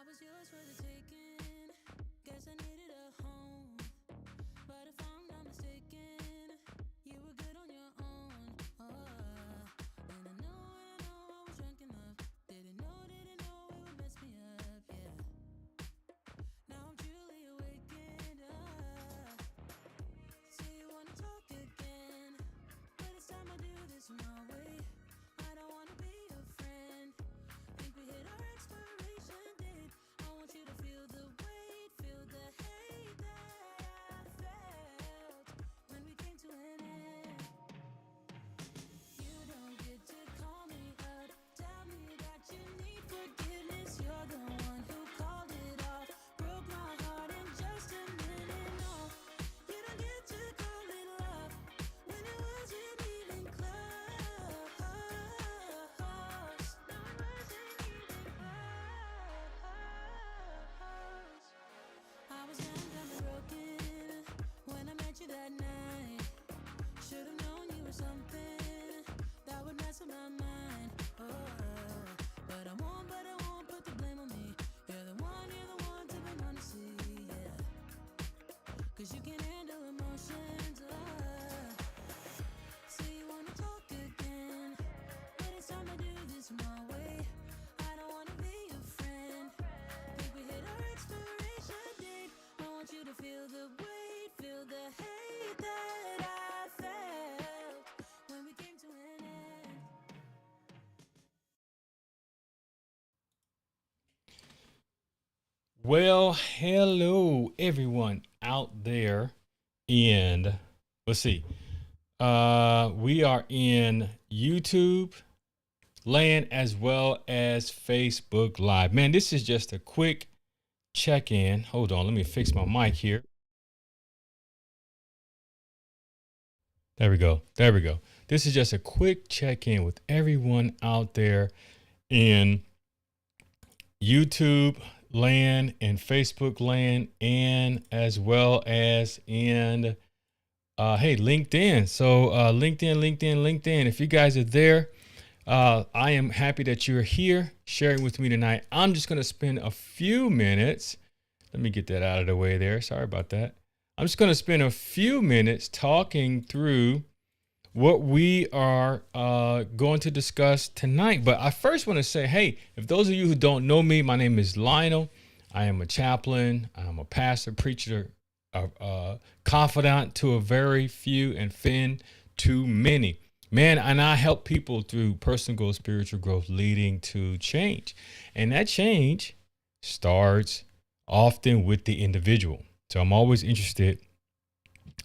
I was yours for the taking. Guess I needed a home. But if I'm not mistaken, you were good on your own. Oh, and I know I was drunk enough. Didn't know it would mess me up, yeah. Now I'm truly awakened. Say you wanna talk again, but it's time I do this my way. I don't wanna be your friend. Think we hit our expiration date. I want you to feel the weight, feel the hate that I felt when we came to an end. You don't get to call me up, tell me that you need forgiveness. You're the one who called it off, broke my heart in just a minute. No, you don't get to call it love when it wasn't even close. No, it wasn't even close. I was young, dumb, and broken when I met you that night. Should've known you were something that would mess with my mind. Oh, but I won't put the blame on me. You're the one to be one to see, yeah. Cause you can handle emotions. Say you wanna talk again, but it's time to do this my way. I don't wanna be your friend. Think we hit our expiration date. I want you to feel the weight, feel the hate that I felt when we came to an end. Well, hello everyone out there in let's see. We are in YouTube land as well as Facebook Live. Man, this is just a quick check-in. Hold on, let me fix my mic here. There we go. There we go. This is just a quick check-in with everyone out there in YouTube land and Facebook land, and as well as in LinkedIn. So LinkedIn. If you guys are there, I am happy that you're here sharing with me tonight. I'm just going to spend a few minutes. Let me get that out of the way there. Sorry about that. I'm just going to spend a few minutes talking through what we are going to discuss tonight. But I first want to say, hey, if those of you who don't know me, my name is Lionel. I am a chaplain. I'm a pastor, preacher, confidant to a very few, and friend to many. Man, and I help people through personal growth, spiritual growth, leading to change. And that change starts often with the individual. So I'm always interested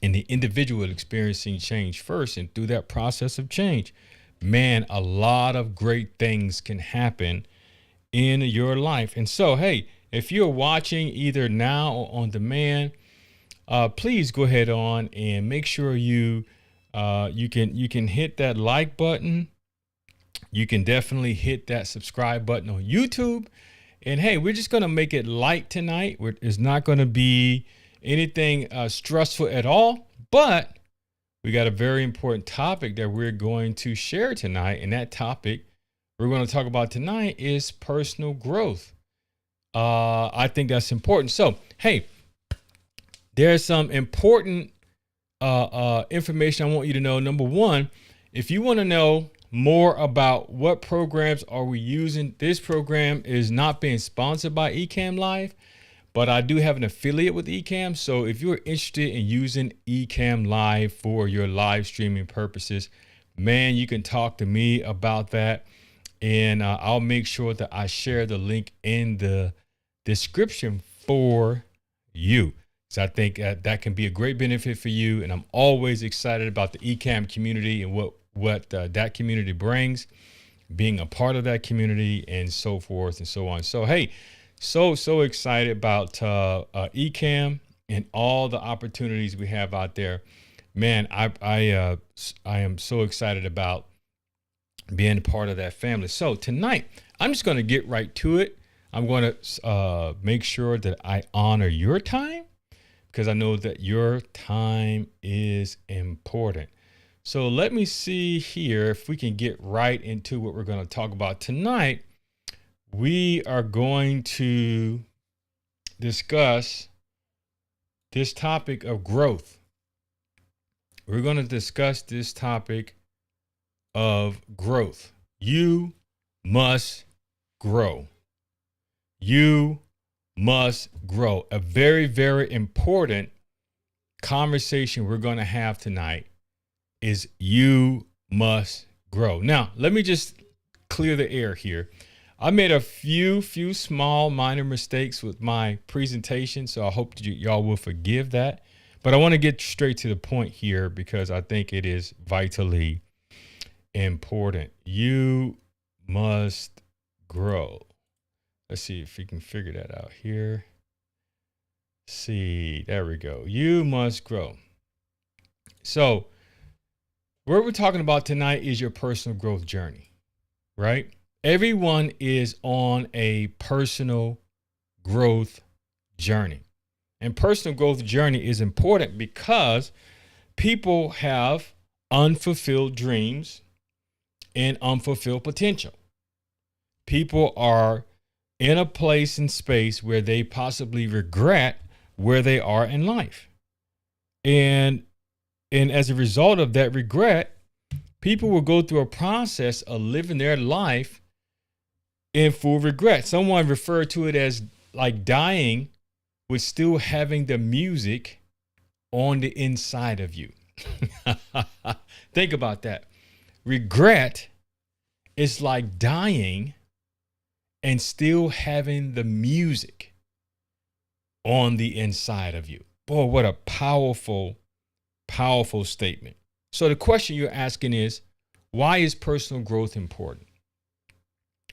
in the individual experiencing change first. And through that process of change, man, a lot of great things can happen in your life. And so, hey, if you're watching either now or on demand, please go ahead on and make sure you can hit that like button. You can definitely hit that subscribe button on YouTube. And hey, we're just going to make it light tonight. It's not going to be anything stressful at all, but we got a very important topic that we're going to share tonight. And that topic we're going to talk about tonight is personal growth. I think that's important. So, hey, there's some important information I want you to know. Number one, if you want to know more about what programs are we using, this program is not being sponsored by Ecamm Live, but I do have an affiliate with Ecamm. So if you're interested in using Ecamm Live for your live streaming purposes, man, you can talk to me about that. And I'll make sure that I share the link in the description for you. So I think that can be a great benefit for you. And I'm always excited about the Ecamm community and what that community brings, being a part of that community, and so forth and so on. So, hey, so excited about Ecamm and all the opportunities we have out there. Man, I am so excited about being a part of that family. So tonight, I'm just going to get right to it. I'm going to make sure that I honor your time, because I know that your time is important. So let me see here if we can get right into what we're going to talk about tonight. we are going to discuss this topic of growth. We're going to discuss this topic of growth. You must grow. You must grow. A very, very important conversation we're going to have tonight is you must grow. Now, let me just clear the air here. I made a few small minor mistakes with my presentation, so I hope that y'all will forgive that. But I want to get straight to the point here because I think it is vitally important. You must grow. Let's see if we can figure that out here. See, there we go. You must grow. So, what we're talking about tonight is your personal growth journey, right? Everyone is on a personal growth journey. And personal growth journey is important because people have unfulfilled dreams and unfulfilled potential. People are in a place and space where they possibly regret where they are in life. And as a result of that regret, people will go through a process of living their life in full regret. Someone referred to it as like dying with still having the music on the inside of you. Think about that. Regret is like dying and still having the music on the inside of you. Boy, what a powerful statement. So the question you're asking is, why is personal growth important?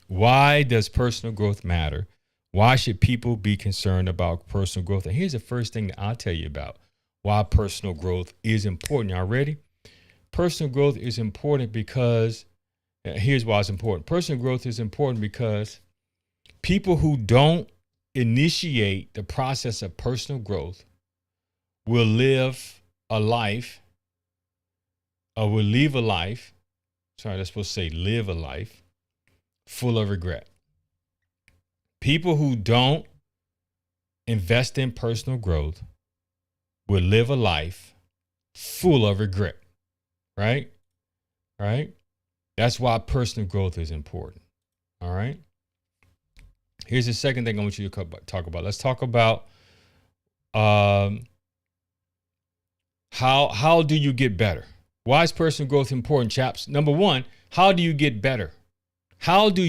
Why does personal growth matter? Why should people be concerned about personal growth? And here's the first thing that I'll tell you about why personal growth is important. Y'all ready? Personal growth is important because, here's why it's important. Personal growth is important because people who don't initiate the process of personal growth will live a life, or will leave a life, sorry, that's supposed to say live a life, full of regret. People who don't invest in personal growth will live a life full of regret, right? Right? That's why personal growth is important, all right? Here's the second thing I want you to talk about. Let's talk about how do you get better? Why is personal growth important, chaps? Number one, how do you get better? How do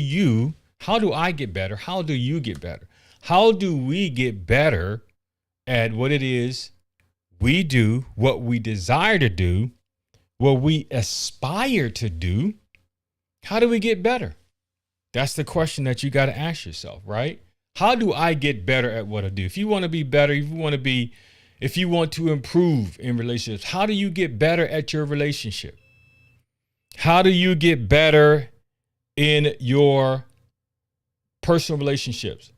I get better? How do you get better? How do we get better at what it is we do, what we desire to do, what we aspire to do? How do we get better? That's the question that you got to ask yourself, right? How do I get better at what I do? If you want to be better, if you want to improve in relationships, how do you get better at your relationship? How do you get better in your personal relationships?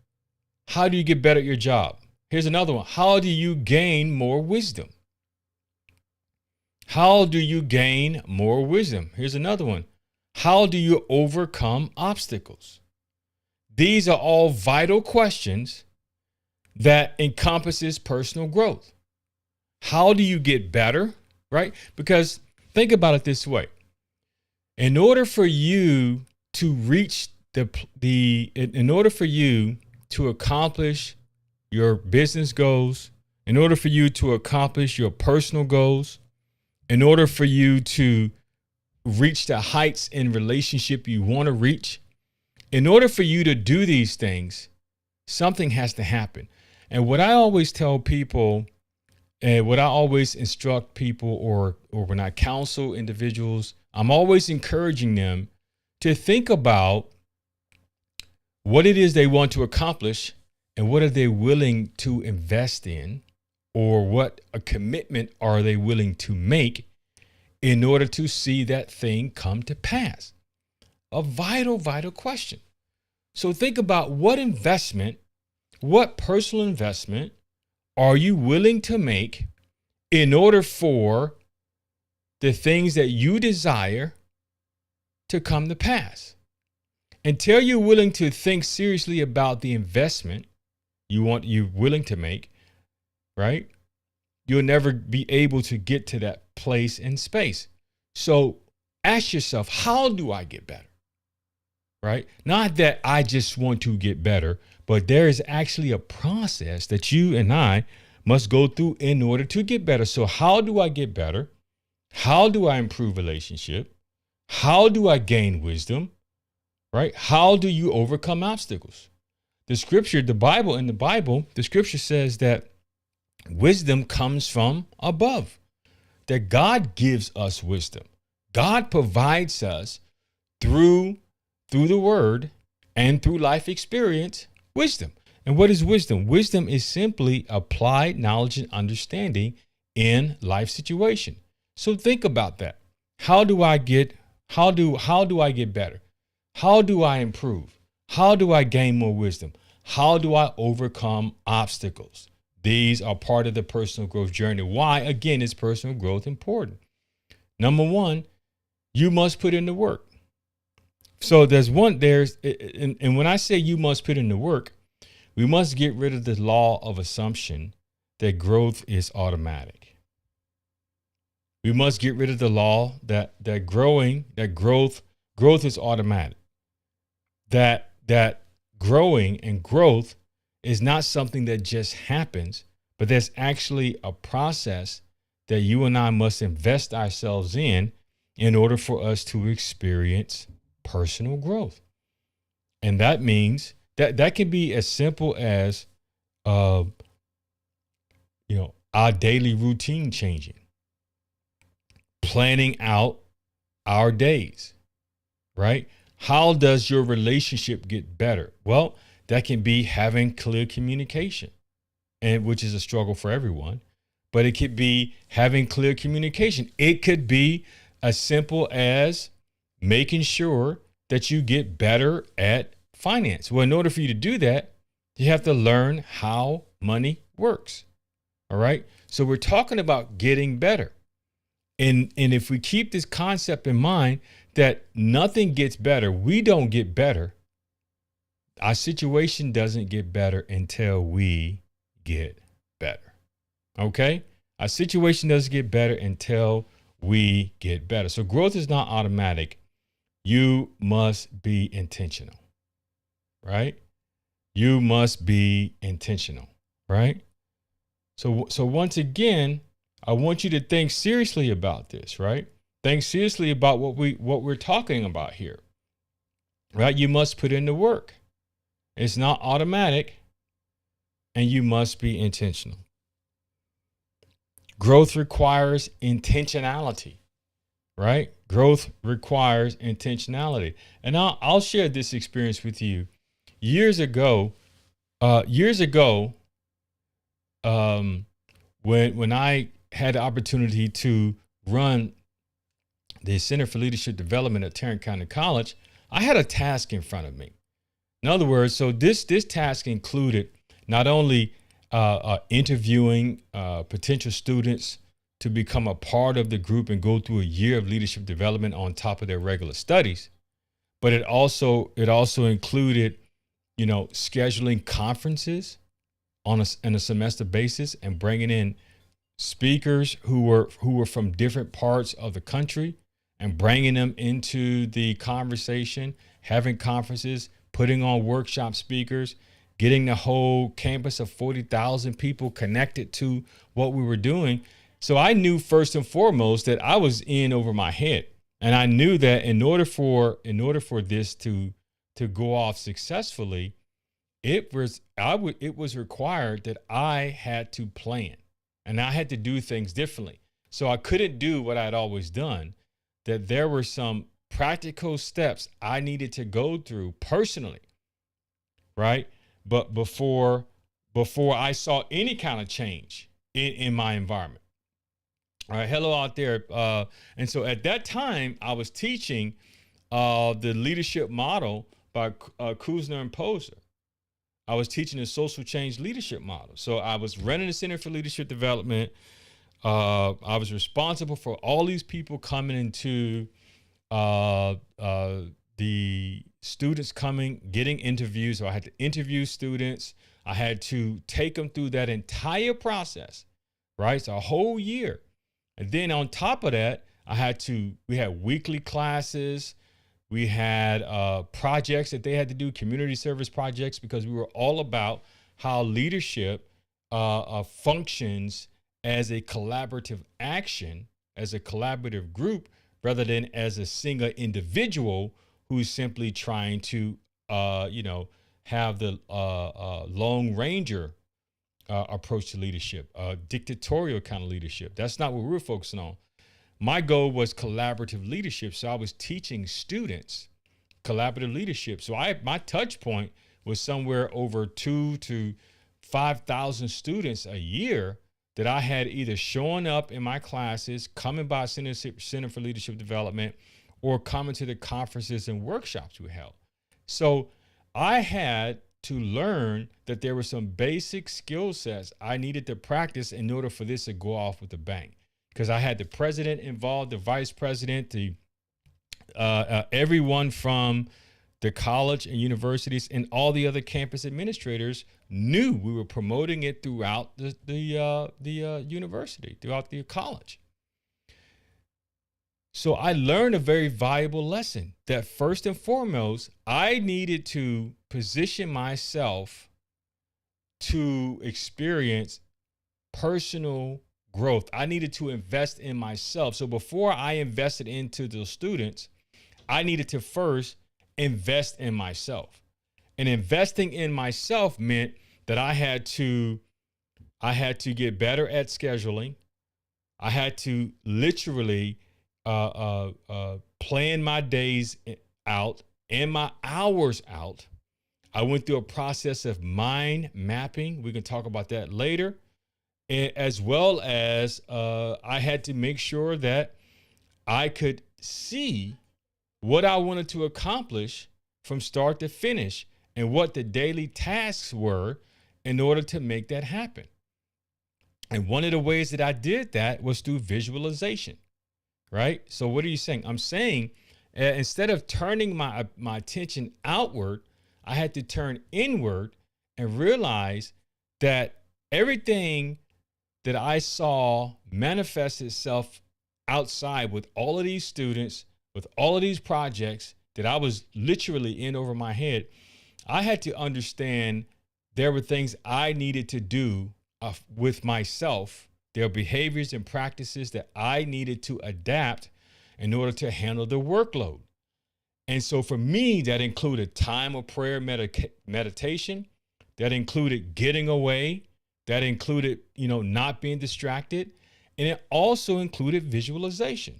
How do you get better at your job? Here's another one. How do you gain more wisdom? How do you gain more wisdom? Here's another one. How do you overcome obstacles? These are all vital questions that encompasses personal growth. How do you get better, right? Because think about it this way. In order for you to reach in order for you to accomplish your business goals, in order for you to accomplish your personal goals, in order for you to reach the heights in relationship you want to reach, in order for you to do these things, something has to happen. And what I always tell people, and what I always instruct people, or when I counsel individuals, I'm always encouraging them to think about what it is they want to accomplish and what are they willing to invest in, or what a commitment are they willing to make in order to see that thing come to pass. A vital question. So think about what personal investment are you willing to make in order for the things that you desire to come to pass? Until you're willing to think seriously about the investment you're willing to make, right? You'll never be able to get to that place in space. So ask yourself, how do I get better? Right? Not that I just want to get better, but there is actually a process that you and I must go through in order to get better. So how do I get better? How do I improve relationship? How do I gain wisdom? Right? How do you overcome obstacles? The scripture, the Bible, the scripture says that wisdom comes from above, that God gives us wisdom. God provides us through the word and through life experience, wisdom. And what is wisdom? Wisdom is simply applied knowledge and understanding in life situation. So think about that. How do I get better? How do I improve? How do I gain more wisdom? How do I overcome obstacles? These are part of the personal growth journey. Why? Again, is personal growth important? Number one, you must put in the work. So and when I say you must put in the work, we must get rid of the law of assumption that growth is automatic. We must get rid of the law that growth is automatic. That growing and growth is not something that just happens, but there's actually a process that you and I must invest ourselves in order for us to experience personal growth. And that means that can be as simple as our daily routine changing, planning out our days, right? How does your relationship get better? Well, that can be having clear communication, and which is a struggle for everyone, but it could be having clear communication. It could be as simple as making sure that you get better at finance. Well, in order for you to do that, you have to learn how money works. All right. So we're talking about getting better. And if we keep this concept in mind that nothing gets better, we don't get better. Our situation doesn't get better until we get better. Okay? Our situation doesn't get better until we get better. So growth is not automatic. You must be intentional, right? You must be intentional, right? So once again, I want you to think seriously about this, right? Think seriously about what we're talking about here, right? You must put in the work. It's not automatic, and you must be intentional. Growth requires intentionality, right? Growth requires intentionality. And I'll share this experience with you. Years ago, when I had the opportunity to run the Center for Leadership Development at Tarrant County College, I had a task in front of me. In other words, so this task included not only interviewing potential students to become a part of the group and go through a year of leadership development on top of their regular studies, but it also included, scheduling conferences on a semester basis and bringing in speakers who were from different parts of the country and bringing them into the conversation, having conferences, putting on workshop speakers, getting the whole campus of 40,000 people connected to what we were doing. So I knew first and foremost that I was in over my head. And I knew that in order for this to go off successfully, it was required that I had to plan and I had to do things differently. So I couldn't do what I'd always done, that there were some practical steps I needed to go through personally, right? But before I saw any kind of change in my environment. All right, hello out there. And so at that time, I was teaching the leadership model by Kuzner and Posner. I was teaching the social change leadership model. So I was running the Center for Leadership Development. I was responsible for all these people coming into the students coming, getting interviews. So I had to interview students. I had to take them through that entire process, right? So a whole year. And then on top of that, we had weekly classes. We had projects that they had to do, community service projects, because we were all about how leadership functions as a collaborative action, as a collaborative group, rather than as a single individual who's simply trying to, have the Lone Ranger approach to leadership, dictatorial kind of leadership. That's not what we're focusing on. My goal was collaborative leadership. So I was teaching students collaborative leadership. So my touch point was somewhere over 2,000 to 5,000 students a year that I had either showing up in my classes, coming by Center for Leadership Development, or coming to the conferences and workshops we held. So I had to learn that there were some basic skill sets I needed to practice in order for this to go off with a bang. Because I had the president involved, the vice president, everyone from the college and universities and all the other campus administrators knew we were promoting it throughout the university, throughout the college. So I learned a very valuable lesson that first and foremost, I needed to position myself to experience personal growth. I needed to invest in myself. So before I invested into the students, I needed to first invest in myself. And investing in myself meant that I had to get better at scheduling. I had to literally plan my days out and my hours out. I went through a process of mind mapping. We can talk about that later. As well as I had to make sure that I could see what I wanted to accomplish from start to finish and what the daily tasks were in order to make that happen. And one of the ways that I did that was through visualization, right? So what are you saying? I'm saying instead of turning my attention outward, I had to turn inward and realize that everything that I saw manifest itself outside with all of these students, with all of these projects that I was literally in over my head, I had to understand there were things I needed to do with myself. There are behaviors and practices that I needed to adapt in order to handle the workload. And so for me, that included time of prayer, meditation. That included getting away. That included, not being distracted. And it also included visualization.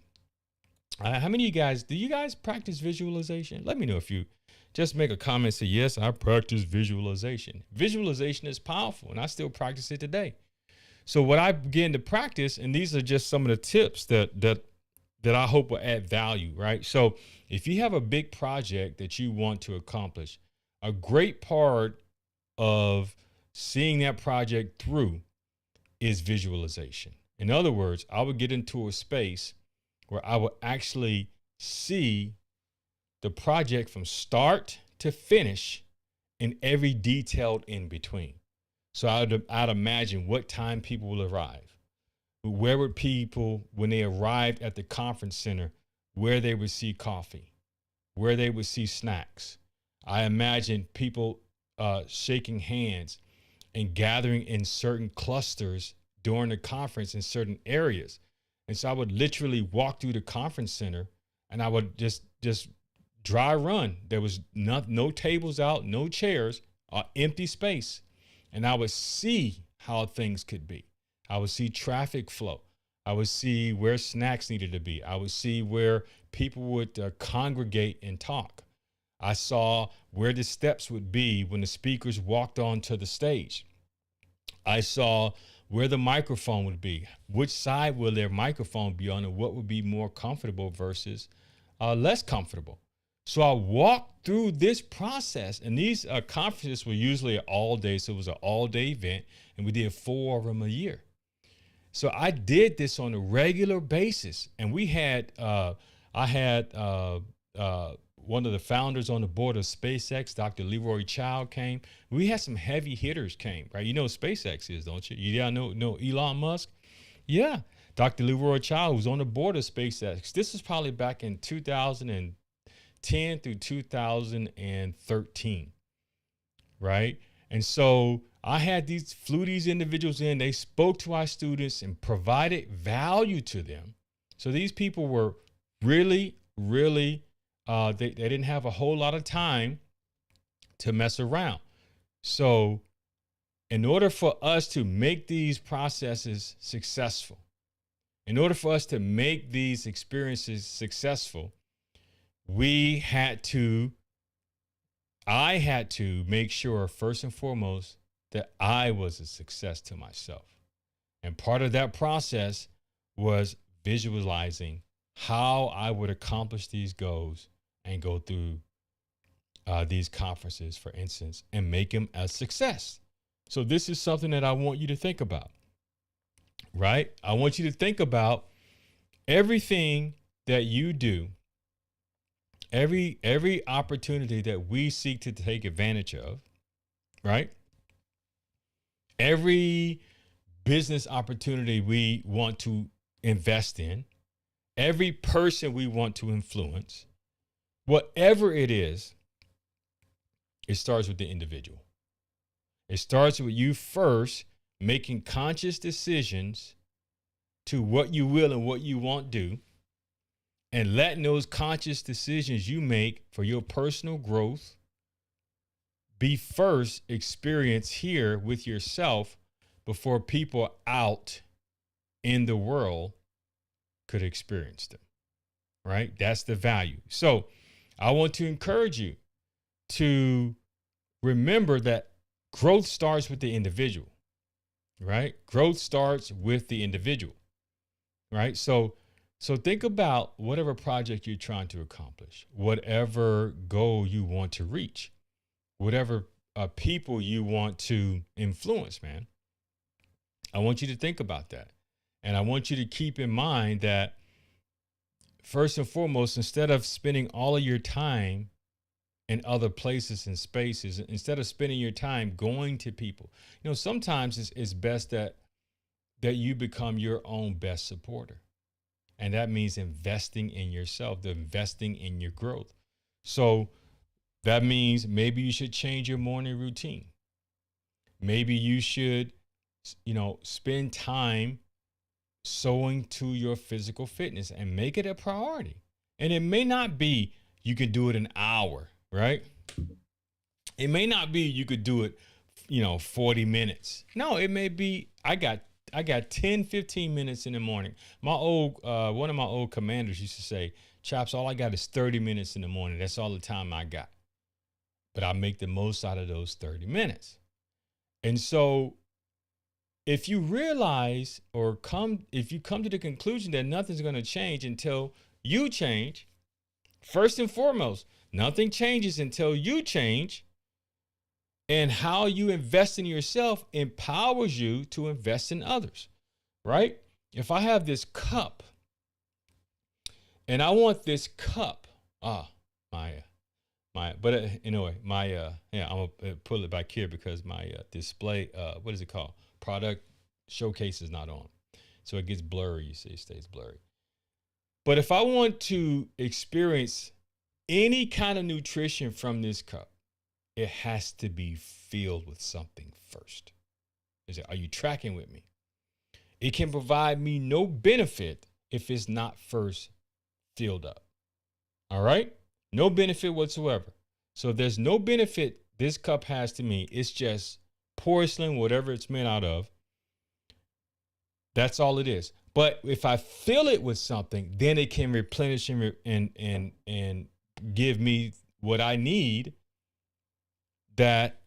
How many of you guys, do you guys practice visualization? Let me know if you just make a comment, say, yes, I practice visualization. Visualization is powerful and I still practice it today. So what I began to practice, and these are just some of the tips that I hope will add value, right? So if you have a big project that you want to accomplish, a great part of seeing that project through is visualization. In other words, I would get into a space where I would actually see the project from start to finish and every detail in between. So I'd imagine what time people will arrive. Where would people, when they arrived at the conference center, where they would see coffee, where they would see snacks. I imagine people shaking hands and gathering in certain clusters during the conference in certain areas. And so I would literally walk through the conference center and I would just dry run. There was no tables out, no chairs, empty space. And I would see how things could be. I would see traffic flow. I would see where snacks needed to be. I would see where people would congregate and talk. I saw where the steps would be when the speakers walked onto the stage. I saw where the microphone would be, which side will their microphone be on, and what would be more comfortable versus less comfortable. So I walked through this process, and these conferences were usually all day. So it was an all day event, and we did 4 of them a year. So I did this on a regular basis, and we had, I had one of the founders on the board of SpaceX, Dr. Leroy Child, came. We had some heavy hitters came, right? You know what SpaceX is, don't you? You know Elon Musk? Yeah. Dr. Leroy Child was on the board of SpaceX. This was probably back in 2010 through 2013, right? And so I had flew these individuals in. They spoke to our students and provided value to them. So these people were really, really, they didn't have a whole lot of time to mess around. So in order for us to make these processes successful, in order for us to make these experiences successful, I had to make sure, first and foremost, that I was a success to myself. And part of that process was visualizing how I would accomplish these goals and go through these conferences, for instance, and make them a success. So this is something that I want you to think about, right? I want you to think about everything that you do, every opportunity that we seek to take advantage of, right? Every business opportunity we want to invest in, every person we want to influence, whatever it is, it starts with the individual. It starts with you first making conscious decisions to what you will and what you won't do, and letting those conscious decisions you make for your personal growth be first experienced here with yourself before people out in the world could experience them, right? That's the value. So I want to encourage you to remember that growth starts with the individual, right? Growth starts with the individual, right? So think about whatever project you're trying to accomplish, whatever goal you want to reach, whatever people you want to influence, man. I want you to think about that. And I want you to keep in mind that first and foremost, instead of spending all of your time in other places and spaces, instead of spending your time going to people, sometimes it's best that you become your own best supporter. And that means investing in yourself, investing in your growth. So that means maybe you should change your morning routine. Maybe you should, spend time sowing to your physical fitness and make it a priority. And it may not be you can do it an hour, right? It may not be you could do it, 40 minutes. No, it may be I got 10, 15 minutes in the morning. One of my old commanders used to say, Chops, all I got is 30 minutes in the morning. That's all the time I got. But I make the most out of those 30 minutes. And so if you realize if you come to the conclusion that nothing's going to change until you change, first and foremost, nothing changes until you change. And how you invest in yourself empowers you to invest in others, right? If I have this cup and I want this cup, I'm gonna pull it back here because my display, what is it called? Product showcase is not on. So it gets blurry, you see, it stays blurry. But if I want to experience any kind of nutrition from this cup, it has to be filled with something first. Are you tracking with me? It can provide me no benefit if it's not first filled up. All right? No benefit whatsoever. So if there's no benefit this cup has to me, it's just porcelain, whatever it's made out of. That's all it is. But if I fill it with something, then it can replenish and give me what I need, that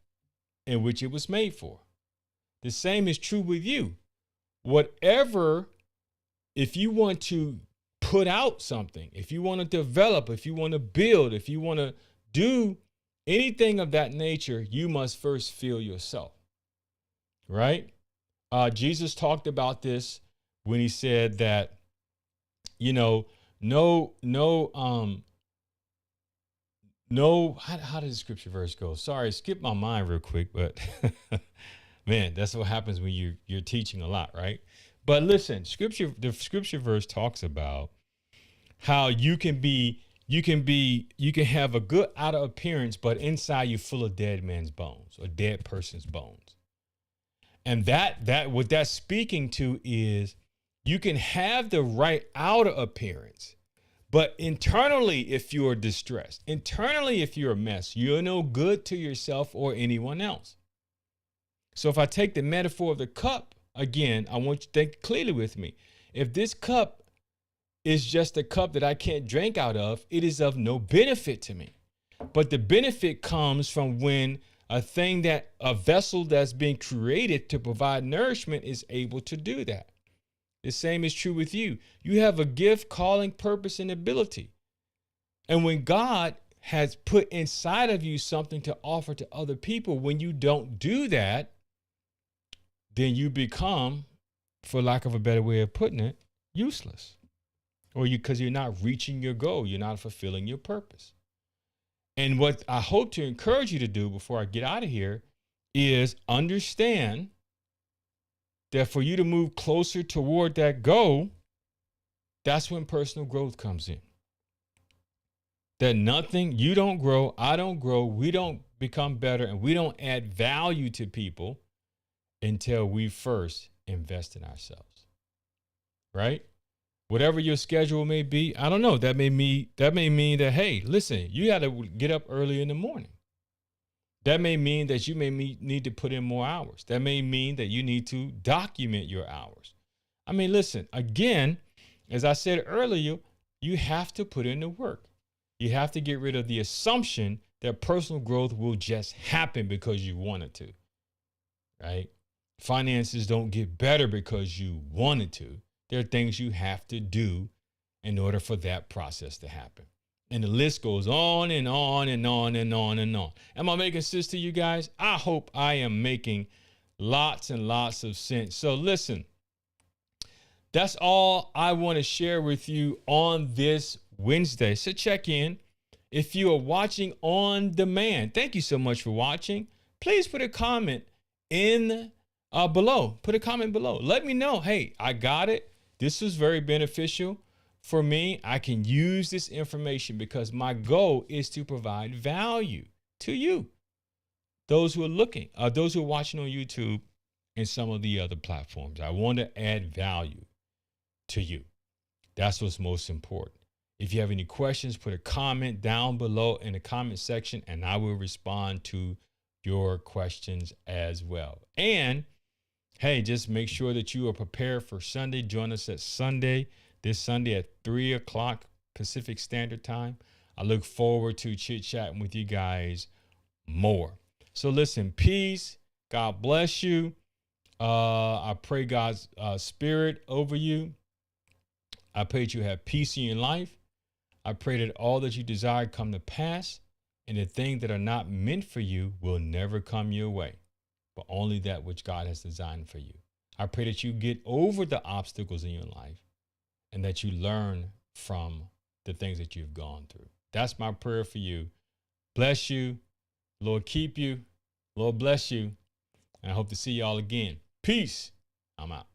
in which it was made for. The same is true with you. Whatever, if you want to put out something, if you want to develop, if you want to build, if you want to do anything of that nature, you must first fill yourself, right? Jesus talked about this when he said that, No, how did the scripture verse go? Sorry, skip my mind real quick, but man, that's what happens when you're teaching a lot, right? But listen, the scripture verse talks about how you can have a good outer appearance, but inside you're full of dead man's bones or dead person's bones. And that what that's speaking to is you can have the right outer appearance, but internally, if you're distressed, internally, if you're a mess, you're no good to yourself or anyone else. So if I take the metaphor of the cup, again, I want you to think clearly with me. If this cup is just a cup that I can't drink out of, it is of no benefit to me. But the benefit comes from when a vessel that's being created to provide nourishment is able to do that. The same is true with you. You have a gift, calling, purpose, and ability. And when God has put inside of you something to offer to other people, when you don't do that, then you become, for lack of a better way of putting it, useless. Or because you're not reaching your goal, you're not fulfilling your purpose. And what I hope to encourage you to do before I get out of here is understand that for you to move closer toward that goal, that's when personal growth comes in. That you don't grow, I don't grow, we don't become better, and we don't add value to people until we first invest in ourselves. Right? Whatever your schedule may be, I don't know. That may mean that, hey, listen, you got to get up early in the morning. That may mean that you may need to put in more hours. That may mean that you need to document your hours. I mean, listen, again, as I said earlier, you have to put in the work. You have to get rid of the assumption that personal growth will just happen because you want it to, right? Finances don't get better because you want it to. There are things you have to do in order for that process to happen. And the list goes on and on and on and on and on. Am I making sense to you guys? I hope I am making lots and lots of sense. So listen, that's all I want to share with you on this Wednesday. So check in. If you are watching on demand, thank you so much for watching. Please put a comment in below. Put a comment below. Let me know, hey, I got it. This was very beneficial. For me, I can use this information because my goal is to provide value to you. Those who are looking, those who are watching on YouTube and some of the other platforms. I want to add value to you. That's what's most important. If you have any questions, put a comment down below in the comment section and I will respond to your questions as well. And hey, just make sure that you are prepared for Sunday. Join us at this Sunday at 3 o'clock Pacific Standard Time. I look forward to chit-chatting with you guys more. So listen, peace. God bless you. I pray God's spirit over you. I pray that you have peace in your life. I pray that all that you desire come to pass, and the things that are not meant for you will never come your way, but only that which God has designed for you. I pray that you get over the obstacles in your life and that you learn from the things that you've gone through. That's my prayer for you. Bless you. Lord, keep you. Lord, bless you. And I hope to see y'all again. Peace. I'm out.